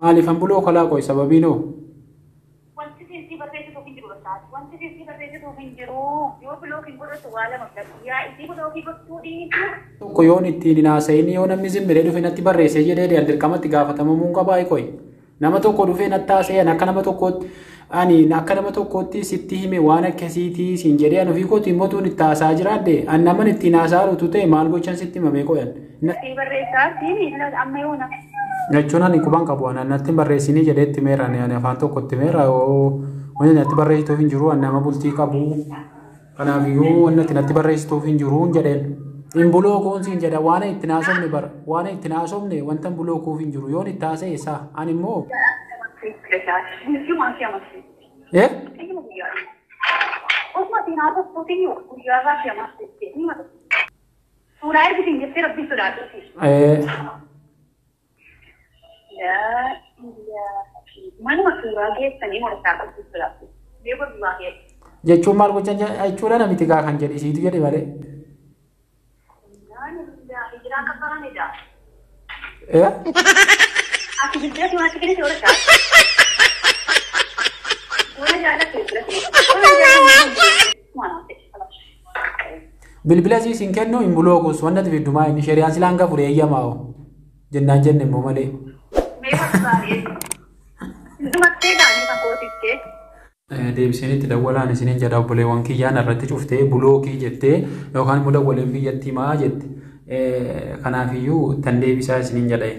Maaliif an buloo kalaa qoy sababiinoo? Wanti sisi barreessituu hin jiru taate. Wanti sisi barreessituu hin jiru. Yoo bilookiin godhatu waa lama gadi. Yaa isii bilookii gochuu dhiisu. Tokko yoon ittiin hin haasa'in yoo namni zimmiree dhufe natti barreessee jedhee dirqamatti gaafatamamuu qabaa qoy. Nama tokko dhufee natti haasa'an akka nama tokkootti ani akka nama tokkootti sitti hime waan akkasiitii siin jedhee an ofii kootiin mootuun itti haasaa jiraadde an naman ittiin haasaa rutu ta'e maal gochan sitti himamee qoyan. Barreessaa siin amma yoona. Jechuun ani quban qabu an natti barreessinii jedheetti meera ani afaan tokkotti meera wanti natti barreessituuf hin jiru an nama bultii qabu kanaafiyyuu wanti natti barreessituuf hin jiru jedheen. In buloo kuun siin jedha waan ittiin haasofne bara waan ittiin haasofne wanta buloo kuuf hin jiru yoon itti haasa'e isaa ani immoo. Osuma siinaa tokkotiin yoo guyyaa irraa shamaastee ni mata. Suuraa ergitiin jettee rabbi sodaatuuti. Manuma suuraa geessanii morkaa qabdu sodaatu. Beeku duraa geessu. Jechuun maal gochan jechuudha namitti gaa kan jedhe isiitu jedhe malee. Hijiraan kafaranidha. Ati hijira si waanti kennite oolcha. Bilbila siin kennu hin buloo kuus wanta fiddumaa inni shari'aan silaa hanga fudhee eeyyamaa jennaan jenne immoo malee. Deebiseen itti dawwalaan isiniin jedha obboleewwan kiyyaan irratti cuftee bulookii jettee yookaan immoo dawwaleen biyyatti himaa jette. Kanaafiyyuu tan deebisaa isiniin jedha.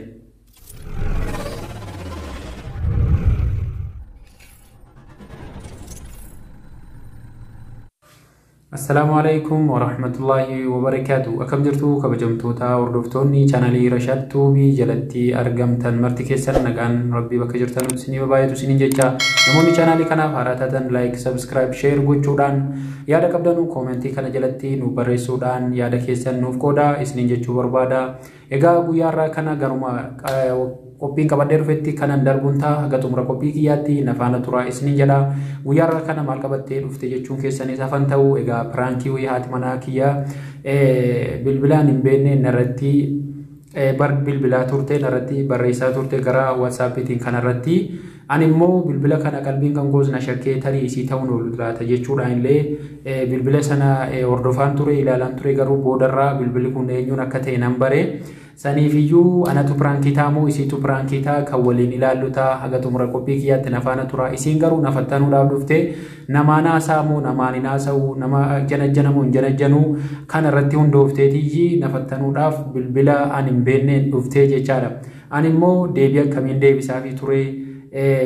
السلام عليكم ورحمة الله وبركاته. أكم جرتو كبجمتوتا وردفتوني channelii Rashad Tuubii jalatti argamtan marti keessan nagaan rabbii bakka jirtan isinii baay'atu isiniin jecha namoonni channelii kanaaf haaraa taatan like subscribe share gochuudhaan yaada qabdanu koomentii kana jalatti nu barreessuudhaan yaada keessan nuuf qoodaa isiniin jechuu barbaada. Egaa guyyaarraa kana garuma qophiin qabadhee dhufetti kanan darbuun ta'a haga xumura qophii kiyyaatti nafaana turaa isiniin jedha. Guyyaarraa kana maal qabattee dhufte jechuun keessanis hafan ta'u egaa pirankii wayii haati manaa kiyyaa bilbilaan hin beekne narratti bilbilaa turte narratti barreessaa turte gara WhatsAppitiin kanarratti ani immoo bilbila kana qalbiin kan goosna shakkee tarii isii ta'uun ol laata jechuudhaan illee bilbila sana hordofaan ture ilaalaan ture garuu boodarraa bilbilli kun eenyuun akka ta'e nan bare. Saniifiyyuu anatu pirankii taamoo isiitu pirankii taa kan waliin ilaallu taa haga xumura qophii kiyyaatti nafaana tura. Isiin garuu nafattanuudhaaf dhufte namaan haasa'amoo namaan hin haasa'u nama janajjanamoo hin janajjanuu kan irratti hundoofteetiyyi nafattanuudhaaf bilbila ani hin beekneen dhuftee jechaadha. Ani immoo deebii akkamiin deebisaafii ture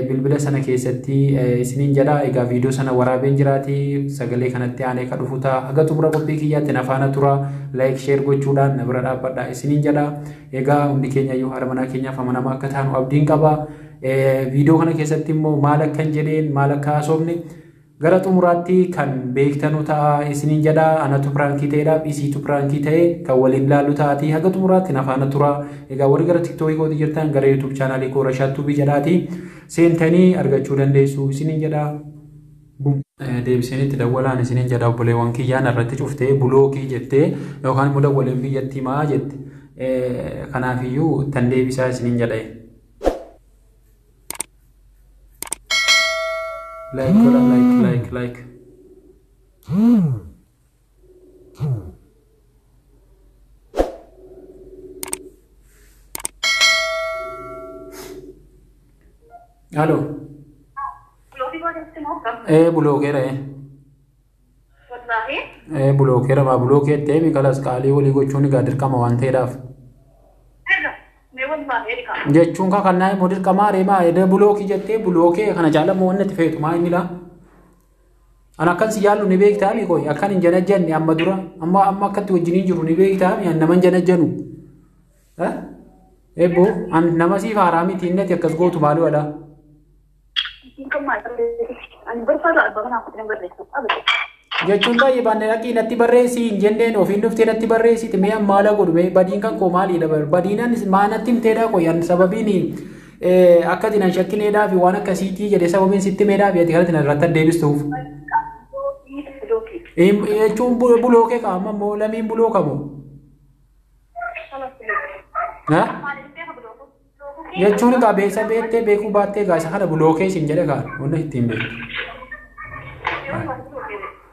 bilbila sana keessatti isiniin jedha. Egaa viidiyoo sana waraabeen jiraati sagalee kanatti aanee ka dhufu ta'a haga xumura qophii kiyyaatti nafaana tura. Like share gochuudhaan na bira dhaabbadha isiniin jedha. Egaa hundi keenya yoo haadha manaa keenyaaf amanamaa akka taanu abdiin qaba. Viidiyoo kana keessatti immoo maal akkan jedheen maal akka haasofne gara xumuraatti kan beektanu ta'a isiniin jedha. Anatu pirankii ta'eedhaaf isiitu pirankii ta'e kan waliin ilaallu ta'ati haga xumuraatti nafaana tura. Egaa warri gara TikTokii kootii jirtan gara YouTube chaanaalii koo Rashad Tuubii jedhaati seentanii argachuu dandeessu isiniin jedha. Deebiseen itti dawwalaan isiniin jedha obboleewwan kiyyaan irratti cuftee bulookii jettee yookaan immoo dawwaleen biyyatti himaa jette. Kanaafiyyuu tan deebisaa isiniin jedha. Like. Halo. Bulookeera. Wallahi. Bulookeera maa bulookeettee mikalas qaalii walii gochuun egaa dirqama waan ta'eedhaaf. Jechuun kakannaa immoo dirqamaa reemaa edda bulookii jettee bulookee kana jaalamoo wanni itti feetu maa inni laa. An akkan si yaallu ni beektaa mi koyi akkan hin janajjanne amma dura amma akkatti wajjiniin jiru ni beektaa mi an nama hin janajjanu. Eebbo an nama siif haaraa miti innati akkas gootu maalii wadhaa. Jechuun baay'ee baannee dhaqii natti barreessii hin jenneen ofiin dhuftee natti barreessiti mee maala godhu mee badiin kan koo maaliidha badiinaan maa natti himteedhaa qoyan sababiin akka dinan shakkineedhaa fi waan akkasiitii jedhe sababiin sitti meedhaa fi ati kanatti irratti deebistuuf. Jechuun bulookee qaama immoo lamiin bulookamu. jechuun egaa beessa beektee beekuu baattee egaa isa kana bulookee isin jedhe kaan wanna ittiin beektu.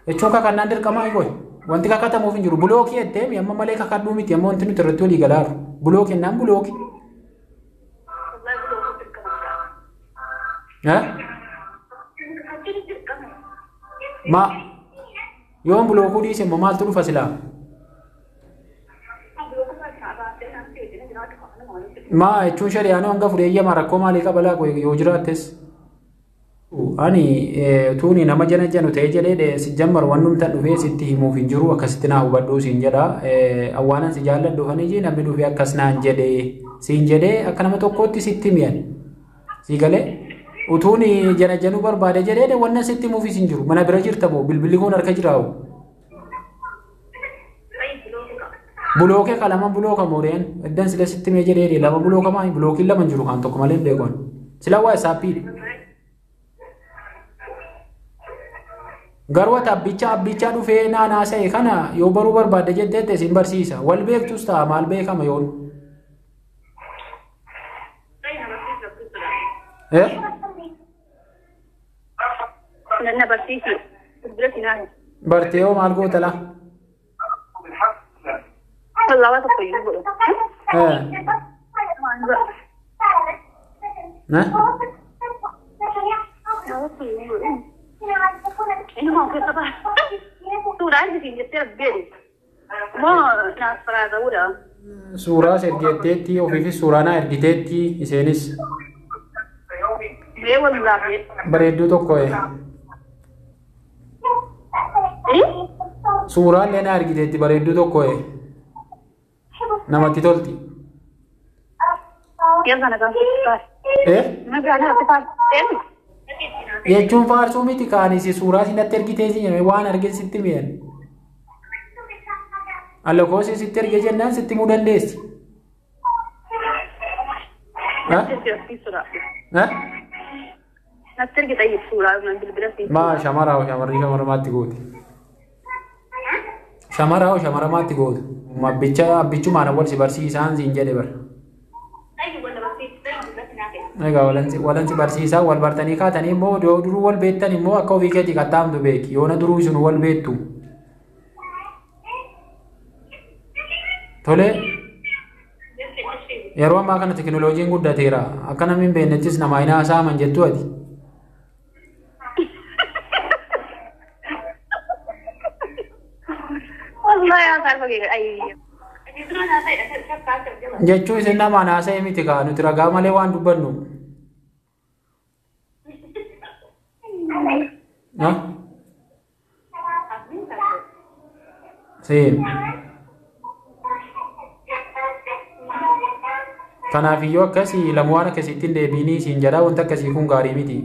Jechuun kakannaan dirqamaa eegoo wanti kakatamuuf hin jiru bulookii jettee amma malee kakadhuu miti amma wanti nuti irratti walii galaaru bulookii naan bulookii. Ma yoon bulookuu dhiise immoo maaltu dhufa silaa? Ma jechuun shari'aan hanga fureeyyamaa rakkoo maalii qabalaa yoo jiraattes ani tuuni nama jana janu ta'ee jedhee si jammar wannumtan dhufee sitti himuuf hin jiru akkasitti naa hubadhuu siin jedha awwaanan si jaalladhu haniji namni dhufee akkas naan jedhee siin jedhee akka nama tokkootti sitti mi'an si galee utuuni jana januu barbaade jedhee wannan sitti himuufis hin jiru mana bira jirta moo bilbilli kun harka jiraawu bulookee qalama bulooka mooreen iddan sila sitti mee jedhee lama bulooka maa bulookiin lama jiru kan tokko malee beekon sila waa isaappiidha. Garuu abbicha dhufee naasa'e kana yoo baruu barbaadde jettee isin barsiisa wal beektus ta'a maal beekama yoon. Nanna barsiisi. Bartee hoo maal goota laa? Lawa tokko iyyuu godhu. Ini mau ke apa? Suuraan isin jettee beeku. Moo naaf faraasa uudha. Suuraas ergiteetti ofiifis suuraa naa ergiteetti isheenis. Mee wallaahi. Bareedduu tokko suuraan lee naa ergiteetti bareedduu tokko namatti tolti. Keessa nagaan nagaan haati faatu. Jechuun faarsuu miti kaanisi suuraa sinatti ergitee si waan argin sitti mi'an. Allakoosii sitti erge jennaan sitti himuu dandeessi. Natti ergita suuraa bilbilatti. Maa shamaraa shamarrii shamaramaatti gooti. Shamaraa shamaramaatti gooti. Abbichumaan wal si barsiisaan siin jedhe bara. Egaa walansi barsiisaa wal bartanii kaatanii immoo duruu wal beektan immoo akka ofii keetii qaxxaamtu beeki yoona duruu sun wal beektu. Tole yeroo ammaa kana teekinooloojiin guddateera akka namni hin beeknettis namaa hin haasa'aman jettu ati. Jechuun isin namaan haasa'e miti kaa nuti ragaa malee waan dubbannu. Kanaaf iyyuu akkasii lamu waan akkasitti hin deebiinii siin jedhaa wanta akkasii kun gaarii miti.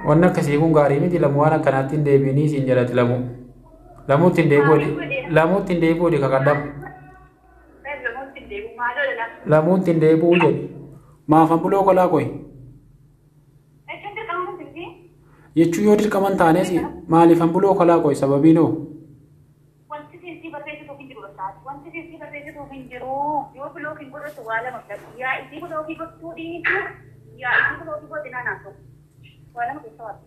Wanni akkasii kun gaarii miti lamu waan akkanaatti hin deebiinii siin jedhati lamu. Lamuutti hin deebi'uudhi kakadhamu. Lamuutti hin deebi'uu jedhu. Maafan buloo kolaa qoy. Jechuun yoo dirqaman taanes maaliifan buloo kolaa qoy sababiin hoo? Wanti keessi barreessituu hin jiru taate. Wanti keessi barreessituu hin jiru. Yoo buloo hin godhatu waa lama fudhatu. Yaa isii buloo fi gochuu dhiisu. Yaa isii buloo fi godhina naasoo. Waa lama keessa waatu.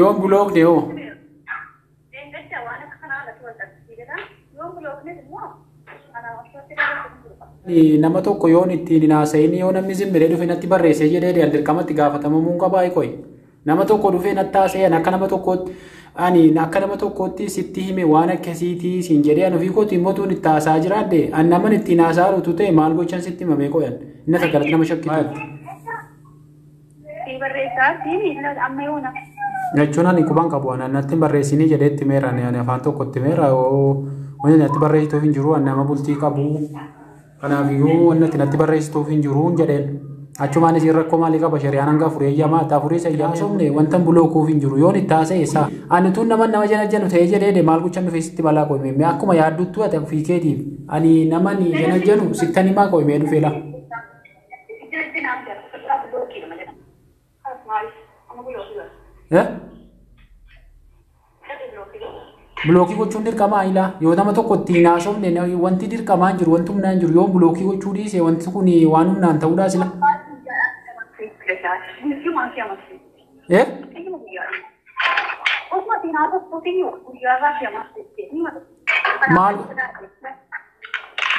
Yoon bulookne hoo? Nama tokko yoon ittiin haasa'in yoo namni zimmire dhufe natti barreessee jedhee dirqamatti gaafatamuu qabaa qoy. Nama tokko dhufee natti haasa'an akka nama tokkootti ani akka nama tokkootti sitti hime waan akkasiitii siin jedhee ani ofii kootiin mootuun itti haasaa jiraadde ani naman ittiin haasaa ruutu ta'e maal gochan sitti himamee qoyan inni akka galatti nama shakkitu. Jechuun ani quban qabu ani natti barreessinii jedheetti meera ani afaan tokkotti meera wanti natti barreessituuf hin jiru ani nama bultii qabu kanaaf iyyuu wanti natti barreessituuf hin jiru jedheen achumaan isin rakkoo maalii qaba shari'aan hanga fureeyyamaa taa fureessa iyyaasomne wanta bulookuuf hin jiru yoon itti haasa'e isaa ani tun nama jana janu ta'ee jedhee maal gochan dhufee sitti balaa qoyme akkuma yaadduttu ati ofii keetiif ani naman jana janu sittan himaa qoyme dhufee laa. Blookii gochuun dirqamaa ilaa yoo nama tokko ittiin haasofne wanti dirqamaa jiru wanti humnaan jiru yoo blookii gochuu dhiise wanti kun waan humnaan ta'uudhaa sila.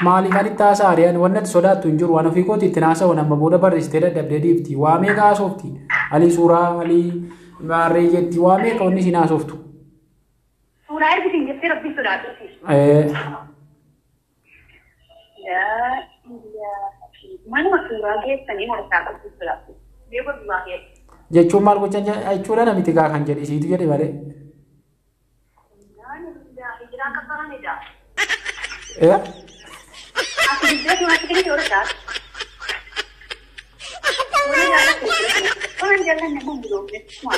Maaliifan itti haasa'an wanti ati sodaattu hin jiru waan ofii kooti ittiin haasa'u nama booda barreessitee dadhabdee dhiifti waa meeqa haasofti alii suuraa alii maarree jetti waa meeqa wanni isin haasoftu. Suuraa ergitiin jettee rabbiin sodaatuuti. Manuma suuraa geessanii morkaa qabdu sodaatu. Beeku duraa geessu. Jechuun maal gocha jechuudha namitti gaa kan jedhi isiitu jedhe malee. Hijiraan kabbaranidha. Aku juga cuma sedikit urut. Orang jalan yang belum semua.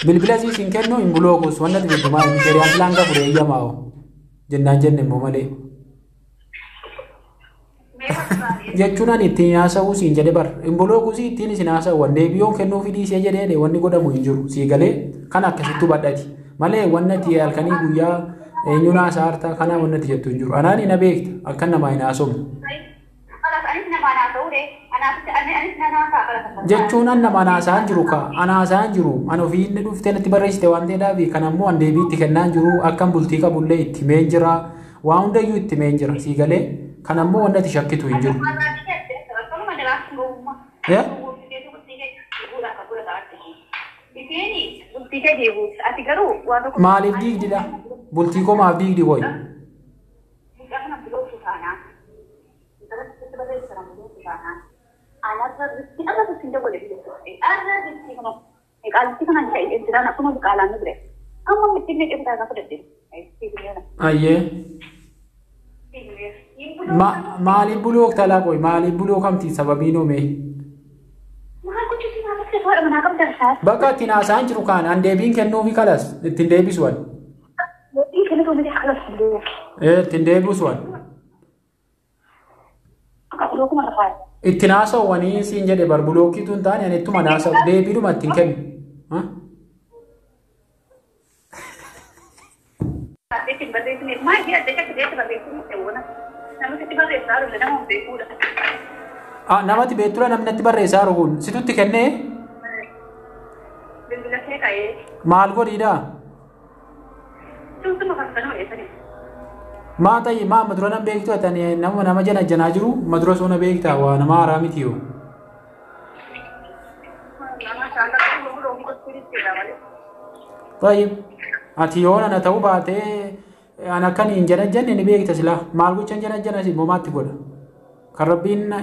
Bilbila sih singkat no imbulo ko suara tu cuma serian langka pura iya mau. Jenna jenne mau malee. Jechuun ittiin haasa'uu siin jedhe bar imboloo kusii ittiin isin haasa'uwan deebiyoon kennuu fidii see jedhee wanni godhamu hin jiru sii galee kan akkasittuu badhati malee wannati halkanii guyyaa eenyuun haasaartaa kana wannati jettu hin jiru anaan ina beekta akka namaa hin haasofne. Jechuun an namaan haasa'an jiru ka an haasa'an jiru an ofii inni dhuftee natti barreessite waan ta'eedhaafi kan ammoo an deebii itti kennaan jiru akkan bultii qabullee itti meen jira waa hundayyuu itti meen jira sii galee. Kan ammoo wannati shakkitu hin jiru. Maaliif diigdidha? Bultii koo maaf diigdi koyi? Ayyee. Maaliif buloo talaa koyi maaliif buloo kamti sababiin oomee? Bakka ittiin haasa'an jiru kaan an deebiin kennuufi kalas ittiin deebisuwan. Ittiin deebisuwan. Ittiin haasa'uwanii siin jedhe bar bulookiitu hin taane ani ittuma haasa'u deebiidhuma ittiin kennu. Namatti beektura namni natti barreessaa jiru situtti kennee? Maal godhiidha? Maa ta'e maa madura nan beektu atani nama jana janaa jiru madura soona beektaa waa nama haaraa miti yoo. Tayyib ati yoo nana ta'uu baatee an akkaniin jana ni beekta silaa maal gochan jana si moomaatti godha. Kan rabbiin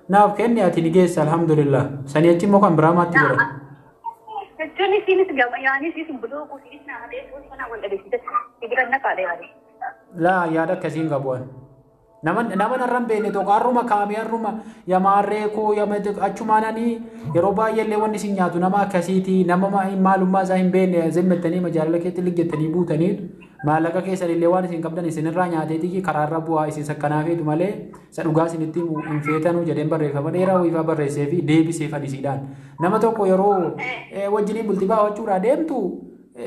naaf kenne ati ni geessa alhamdulillah sanii achi immoo kan biraamaatti godha. Jechuun isinis gama yaanis isin buloo kuusis naa ta'e sana wal dhabeessite sibiira naqaadhe yaade. Laa yaada akkasiin qabu'an. Nama narraan beekne tokko har'uma kaamee har'uma yamaarree koo achumaananii yeroo baay'eellee wanni isin nyaatu nama akkasiiti nama maalummaa isaa hin beekne zimmettanii majaalala keetti liggettanii buutaniitu maallaqa keessanillee waan isin qabdan isinirraa nyaateetii karaarra bu'aa isin sakkanaafeetu malee isa dhugaa isinitti hin feetanuu jedheen barreeffama dheeraa wiifaa barreessee fi deebisee fadhisiidhaan nama tokko yeroo wajjiniin bultii baawachuudhaa deemtu.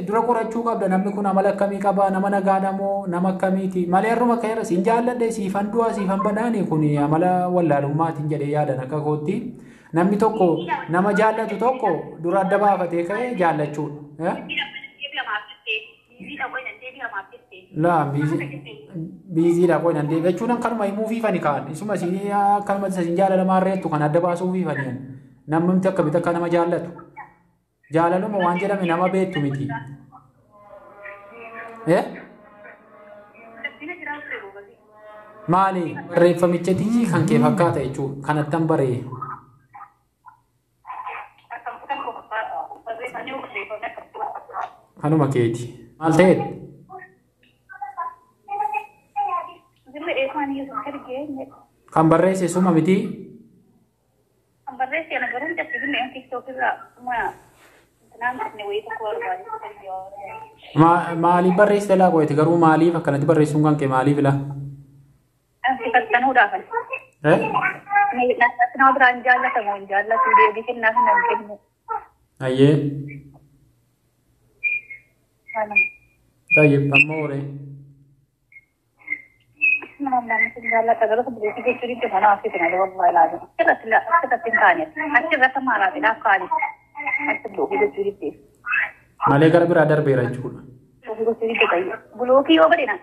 Dura qorachuu qabda namni kun amala akkamii qaba nama nagaadha moo nama akkamiiti malee har'uma ka'eera siin jaalladhe siifan du'aa siifan badhaani kun amala wallaalummaatiin jedhee yaadan akka kootti namni tokko nama jaallatu tokko dura adda baafatee ka'ee jaallachuudha. Laa biiziidha qoy nan deebi jechuun kanuma himuu fiifani kaan isuma siin akkanuma siin jaalalamaa reettu kan adda baasuu fiifani namni akkamitti akka nama jaallatu. Jaalaluma waan jedhame nama beektu miti. Maali barreeffamichatti kan kee fakkaata jechuudha kanattan baree. Kanuma keeti. Maal ta'eet? Kan barreesse suma miti? Kan barreesse ana garuu jechuu illee TikTok irraa Maaliif barreessite laa qo'eeti garuu maaliif akkanatti barreessuun kan kee maaliif laa? Ansi fattanuudhaaf. Nama biraan jaallatamu hin jaallatu deebii kennaa kan hin kennu. Ayyee. طيب أموري. ما لا تقدر تبغى تيجي تشتري تفنى أكيد والله لازم كذا لا كذا تنتاني أكيد ما لا لا قالي أكيد لو بيجي تشتري مالي كلا برادر بيرجعون. لو بيجي تشتري تكاي بلوكي يوبرينا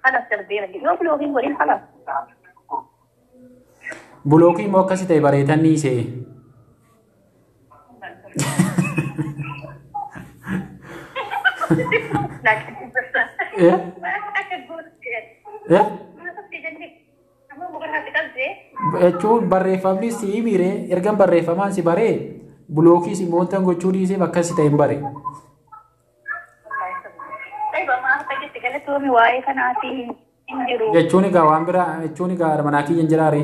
خلاص تربينا يو بلوكي بورين خلاص بلوكي موكسي تباريتان نيسي. لكن بس إيه؟ إيه؟ Jechuun barreeffamni si mire ergan barreeffamaan si bare bulookii si moontan gochuu dhiisee bakka si ta'e hin bare. Jechuun egaa waan biraa jechuun egaa manaa kiyya hin jiraare.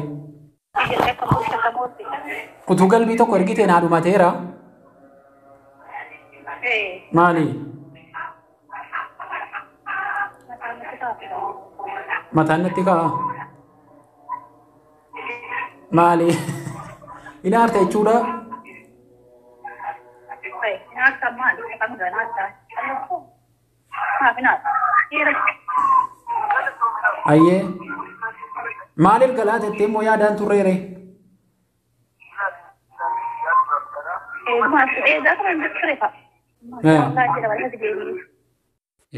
Utuu galbii tokko ergitee naa dhumateera. Maali? Mataan natti ka'a. Maali? Inaarta jechuudha. Ayyee. Maaliif galaa tettee immoo yaadaan turreere?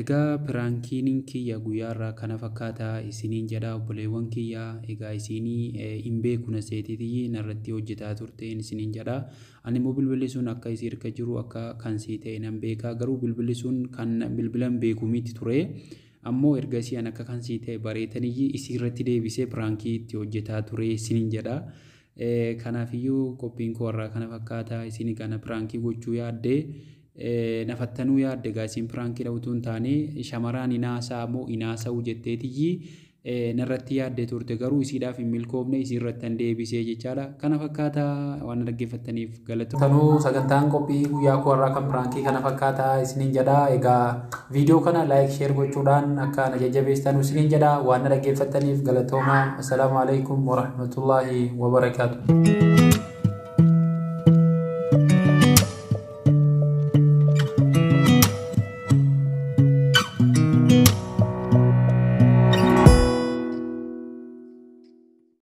Egaa piraankiin kiyya guyyaarraa kana fakkaataa isiniin jedha obboleewwan kiyya egaa isinii hin beekuna seetiitii narratti hojjetaa turteen isiniin jedha ani immoo bilbilli sun akka isii hirka jiru akka kan sii ta'e nan beekaa garuu bilbilli sun kan bilbilan beeku miti ture ammoo erga isiin akka kan sii ta'e bareetanii isii irratti deebisee piraankii itti hojjetaa ture isiniin jedha kanaafiyyuu qophiin koo warraa kana fakkaataa isinii kana piraankii gochuu yaaddee nafattanuu yaadde gaasiin piraankii dhawutuun taane shamaraan inaasaa moo inaasa'u jetteetiyyi narratti yaadde turte garuu isiidhaaf hin milkoofne isii irratti han deebisee jechaadha kana fakkaataa waan dhaggeeffattaniif galatu. Tanuu sagantaan qophii guyyaa koo warraa kan piraankii kana fakkaataa isiniin jedha egaa viidiyoo kana laayik sheer gochuudhaan akka na jajjabeessan isiniin jedha waan dhaggeeffattaniif galatooma. Assalaamu alaikum warahmatullaahi wabarakaatu.